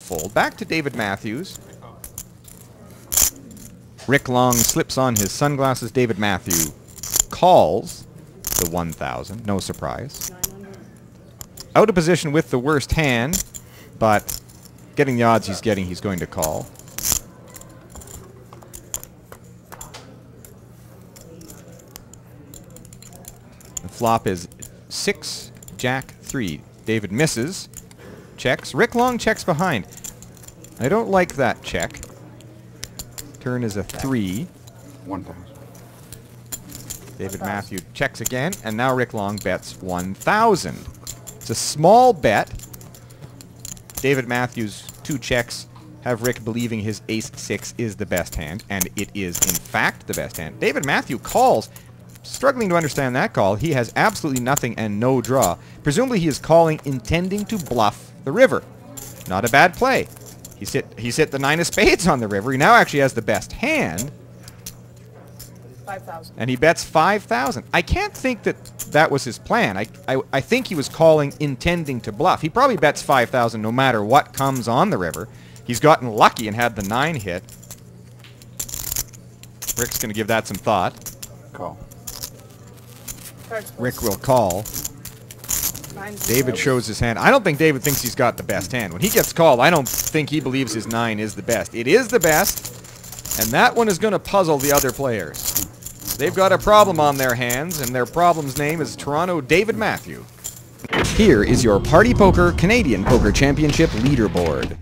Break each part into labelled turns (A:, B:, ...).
A: fold. Back to David Matthews. Rick Long slips on his sunglasses. David Matthew calls the 1,000. No surprise. Out of position with the worst hand, but getting the odds he's getting, he's going to call. The flop is 6, Jack, 3. David misses. Checks. Rick Long checks behind. I don't like that check. Turn is a 3.
B: 1,000.
A: David Matthew checks again, and now Rick Long bets 1,000. It's a small bet. David Matthews' 2 checks have Rick believing his ace-6 is the best hand, and it is, in fact, the best hand. David Matthew calls, struggling to understand that call. He has absolutely nothing and no draw. Presumably he is calling intending to bluff the river. Not a bad play. He's hit the 9 of spades on the river. He now actually has the best hand.
C: 5,000.
A: And he bets 5,000. I can't think that that was his plan. I think he was calling intending to bluff. He probably bets 5,000 no matter what comes on the river. He's gotten lucky and had the 9 hit. Rick's going to give that some thought.
B: Call.
A: Rick will call. David shows his hand. I don't think David thinks he's got the best hand. When he gets called, I don't think he believes his 9 is the best. It is the best, and that one is going to puzzle the other players. They've got a problem on their hands, and their problem's name is Toronto David Matthew. Here is your Party Poker Canadian Poker Championship leaderboard.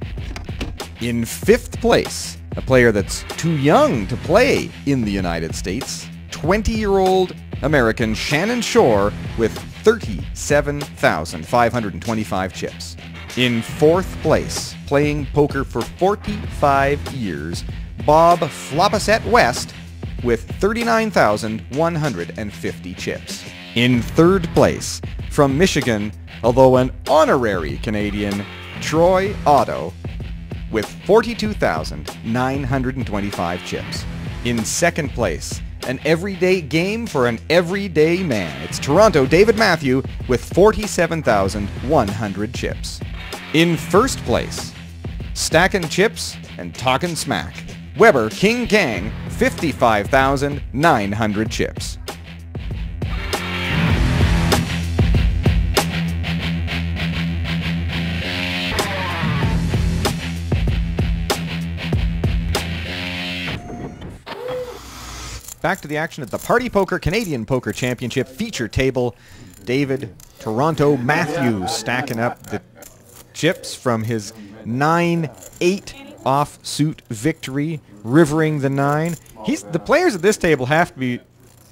A: In 5th place, a player that's too young to play in the United States, 20-year-old American Shannon Shore with 37,525 chips. In 4th place, playing poker for 45 years, Bob Flopasette West with 39,150 chips. In 3rd place, from Michigan, although an honorary Canadian, Troy Otto with 42,925 chips. In 2nd place, an everyday game for an everyday man. It's Toronto David Matthew with 47,100 chips. In 1st place, stacking chips and talking smack, Weber King Kang, 55,900 chips. Back to the action at the Party Poker Canadian Poker Championship feature table. David Toronto Matthew stacking up the chips from his 9-8 offsuit victory, rivering the 9. The players at this table have to be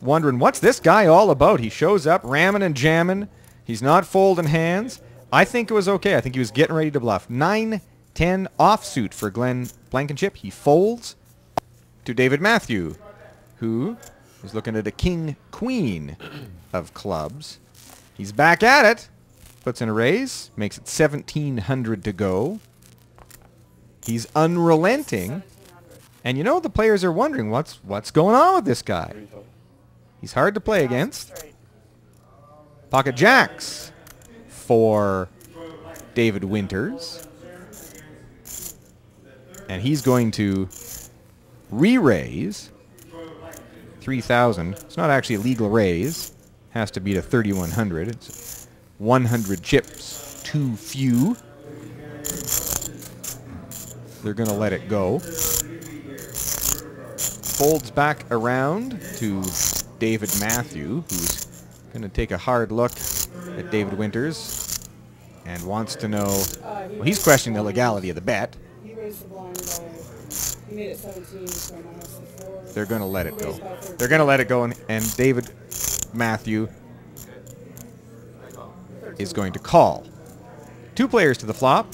A: wondering, what's this guy all about? He shows up ramming and jamming. He's not folding hands. I think it was okay. I think he was getting ready to bluff. 9-10 offsuit for Glenn Blankenship. He folds to David Matthew, who is looking at a king-queen of clubs. He's back at it. Puts in a raise. Makes it 1,700 to go. He's unrelenting. And you know, the players are wondering, what's going on with this guy? He's hard to play against. Pocket jacks for David Winters. And he's going to re-raise 3,000. It's not actually a legal raise. Has to be to 3,100. It's 100 chips too few. They're going to let it go. Folds back around to David Matthew, who's going to take a hard look at David Winters and wants to know, well, he's questioning the legality of the bet.
C: He raised the blind by, he made it 17, so minus the 4.
A: They're going to let it go. They're going to let it go, and David Matthew is going to call. 2 players to the flop.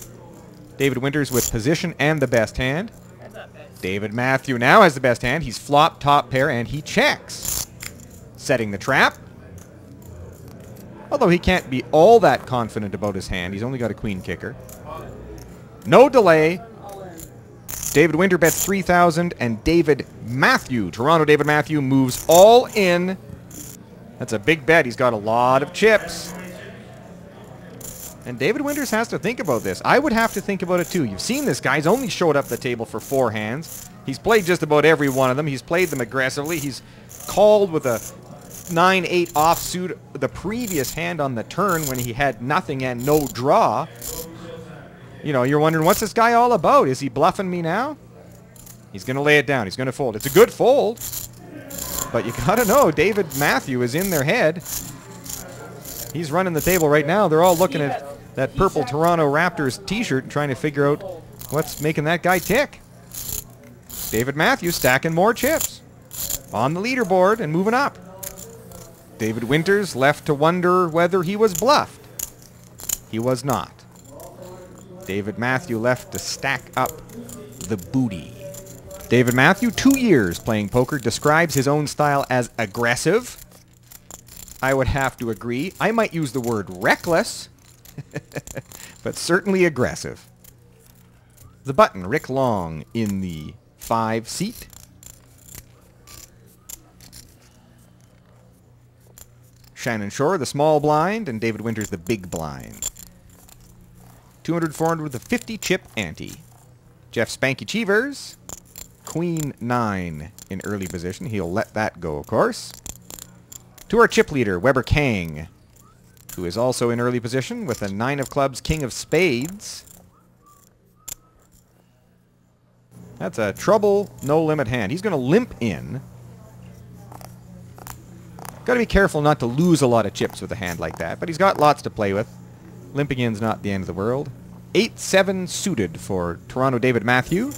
A: David Winters with position and the best hand. David Matthew now has the best hand. He's flop top pair, and he checks. Setting the trap. Although he can't be all that confident about his hand. He's only got a queen kicker. No delay. David Winter bets 3,000, and David Matthew, Toronto David Matthew, moves all in. That's a big bet. He's got a lot of chips. And David Winters has to think about this. I would have to think about it too. You've seen this guy. He's only showed up the table for 4 hands. He's played just about every one of them. He's played them aggressively. He's called with a 9-8 offsuit the previous hand on the turn when he had nothing and no draw. You know, you're wondering, what's this guy all about? Is he bluffing me now? He's going to lay it down. He's going to fold. It's a good fold. But you got to know, David Matthew is in their head. He's running the table right now. They're all looking at that purple Toronto Raptors t-shirt and trying to figure out what's making that guy tick. David Matthew stacking more chips on the leaderboard and moving up. David Winters left to wonder whether he was bluffed. He was not. David Matthew left to stack up the booty. David Matthew, 2 years playing poker, describes his own style as aggressive. I would have to agree. I might use the word reckless, but certainly aggressive. The button, Rick Long in the 5 seat. Shannon Shore, the small blind, and David Winters, the big blind. 200, 400 with a 50 chip ante. Jeff Spanky Cheevers, Queen 9 in early position. He'll let that go, of course. To our chip leader, Weber Kang, who is also in early position with a 9 of clubs, King of spades. That's a trouble, no limit hand. He's going to limp in. Got to be careful not to lose a lot of chips with a hand like that, but he's got lots to play with. Limping in's not the end of the world. 8-7 suited for Toronto David Matthew.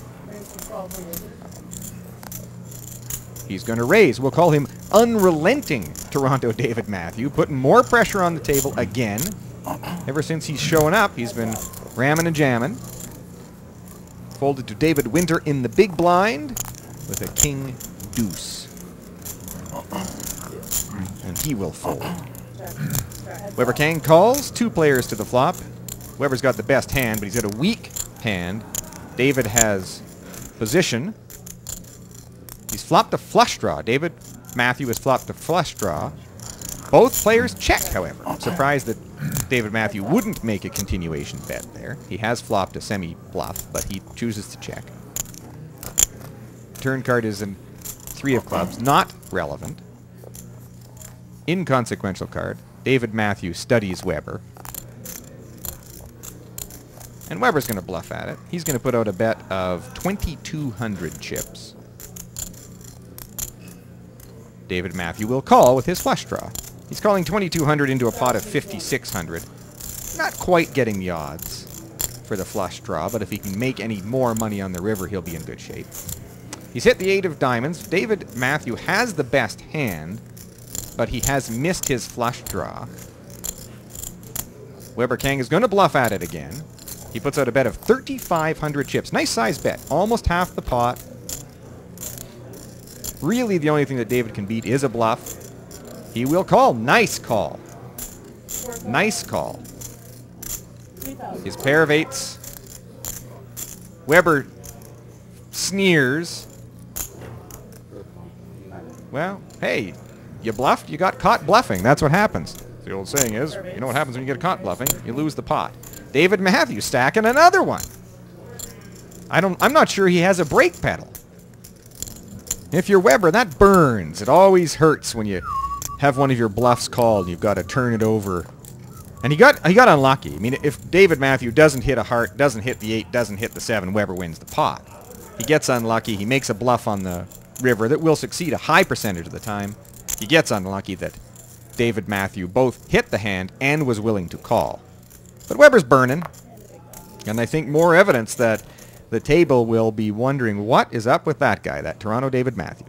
A: He's going to raise. We'll call him unrelenting Toronto David Matthew, putting more pressure on the table again. Ever since he's showing up, he's been ramming and jamming. Folded to David Winter in the big blind with a king deuce. And he will fold. Weber Kang calls. 2 players to the flop. Weber's got the best hand, but he's got a weak hand. David has position. He's flopped a flush draw. David Matthew has flopped a flush draw. Both players check, however. I'm surprised that David Matthew wouldn't make a continuation bet there. He has flopped a semi-bluff, but he chooses to check. Turn card is in 3 of clubs. Not relevant. Inconsequential card. David Matthew studies Weber. And Weber's going to bluff at it. He's going to put out a bet of 2,200 chips. David Matthew will call with his flush draw. He's calling 2,200 into a pot of 5,600. Not quite getting the odds for the flush draw, but if he can make any more money on the river, he'll be in good shape. He's hit the 8 of diamonds. David Matthew has the best hand, but he has missed his flush draw. Weber Kang is going to bluff at it again. He puts out a bet of 3,500 chips. Nice size bet. Almost half the pot. Really, the only thing that David can beat is a bluff. He will call. Nice call. Nice call. His pair of 8s. Weber sneers. Well, hey, you bluffed, you got caught bluffing. That's what happens. The old saying is, you know what happens when you get caught bluffing? You lose the pot. David Matthew stacking another one. I'm not sure he has a brake pedal. If you're Weber, that burns. It always hurts when you have one of your bluffs called and you've got to turn it over. And he got unlucky. I mean, if David Matthew doesn't hit a heart, doesn't hit the 8, doesn't hit the 7, Weber wins the pot. He gets unlucky. He makes a bluff on the river that will succeed a high percentage of the time. He gets unlucky that David Matthew both hit the hand and was willing to call. But Weber's burning. And I think more evidence that the table will be wondering what is up with that guy, that Toronto David Matthew.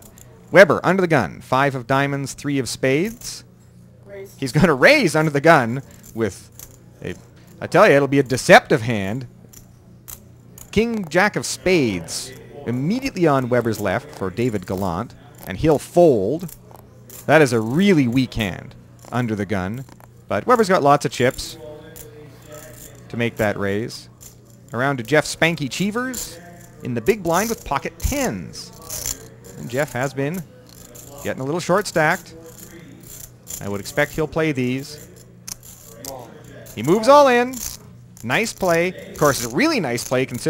A: Weber, under the gun. 5 of diamonds, 3 of spades. He's going to raise under the gun with a, I tell you, it'll be a deceptive hand. King, Jack of spades. Immediately on Weber's left for David Gallant. And he'll fold. That is a really weak hand under the gun. But Weber's got lots of chips to make that raise. Around to Jeff Spanky Cheevers in the big blind with pocket 10s. And Jeff has been getting a little short stacked. I would expect he'll play these. He moves all in. Nice play. Of course, a really nice play considering